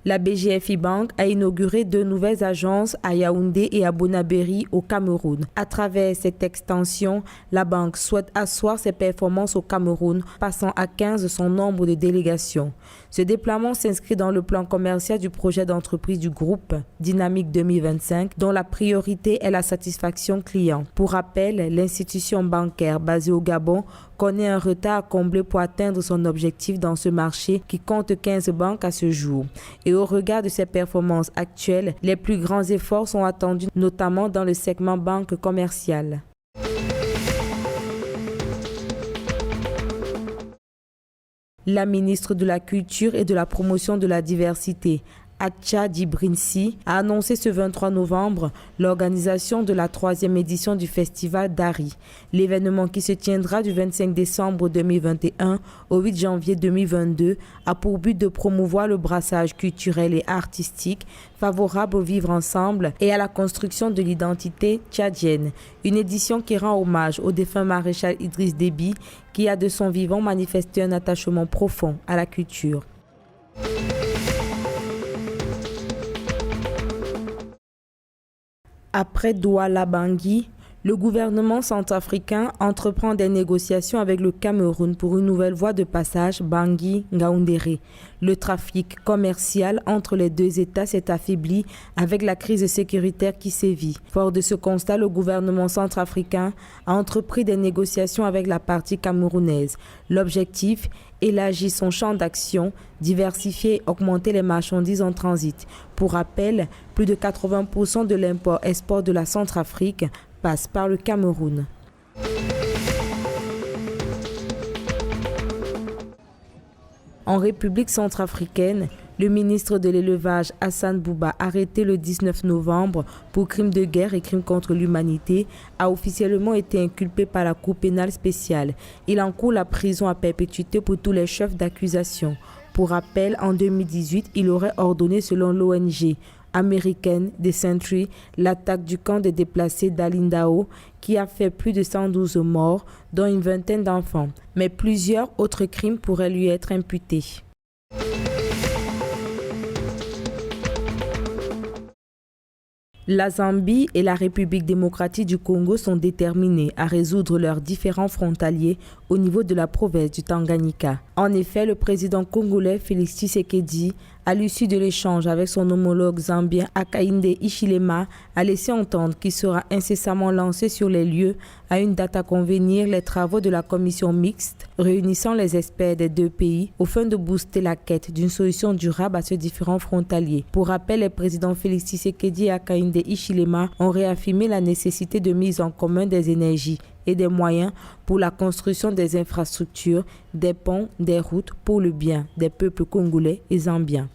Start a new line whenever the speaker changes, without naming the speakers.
La BGFI Bank a inauguré 2 nouvelles agences à Yaoundé et à Bonabéry au Cameroun. À travers cette extension, la banque souhaite asseoir ses performances au Cameroun, passant à 15 son nombre de délégations. Ce déploiement s'inscrit dans le plan commercial du projet d'entreprise du groupe Dynamique 2025, dont la priorité est la satisfaction client. Pour rappel, l'institution bancaire basée au Gabon connaît un retard à combler pour atteindre son objectif dans ce marché qui compte 15 banques à ce jour. Et au regard de ses performances actuelles, les plus grands efforts sont attendus, notamment dans le segment banque commerciale. La ministre de la Culture et de la Promotion de la Diversité, Acha Dibrinsi, a annoncé ce 23 novembre l'organisation de la 3e édition du festival Dari. L'événement qui se tiendra du 25 décembre 2021 au 8 janvier 2022 a pour but de promouvoir le brassage culturel et artistique favorable au vivre ensemble et à la construction de l'identité tchadienne. Une édition qui rend hommage au défunt maréchal Idriss Déby qui a de son vivant manifesté un attachement profond à la culture. Après Douala Bangui, le gouvernement centrafricain entreprend des négociations avec le Cameroun pour une nouvelle voie de passage Bangui-Ngaoundéré. Le trafic commercial entre les deux États s'est affaibli avec la crise sécuritaire qui sévit. Fort de ce constat, le gouvernement centrafricain a entrepris des négociations avec la partie camerounaise. L'objectif, élargir son champ d'action, diversifier et augmenter les marchandises en transit. Pour rappel, plus de 80% de l'import-export de la Centrafrique passe par le Cameroun. En République centrafricaine, le ministre de l'Élevage Hassan Bouba, arrêté le 19 novembre pour crimes de guerre et crimes contre l'humanité, a officiellement été inculpé par la Cour pénale spéciale. Il encourt la prison à perpétuité pour tous les chefs d'accusation. Pour rappel, en 2018, il aurait ordonné, selon l'ONG américaine des Sentry, l'attaque du camp des déplacés d'Alindao qui a fait plus de 112 morts, dont une vingtaine d'enfants. Mais plusieurs autres crimes pourraient lui être imputés. La Zambie et la République démocratique du Congo sont déterminées à résoudre leurs différends frontaliers au niveau de la province du Tanganyika. En effet, le président congolais Félix Tshisekedi, à l'issue de l'échange avec son homologue zambien Hakainde Hichilema, a laissé entendre qu'il sera incessamment lancé sur les lieux à une date à convenir les travaux de la commission mixte réunissant les experts des deux pays au fin de booster la quête d'une solution durable à ce différend frontalier. Pour rappel, les présidents Félix Tshisekedi et Hakainde Hichilema ont réaffirmé la nécessité de mise en commun des énergies et des moyens pour la construction des infrastructures, des ponts, des routes pour le bien des peuples congolais et zambiens.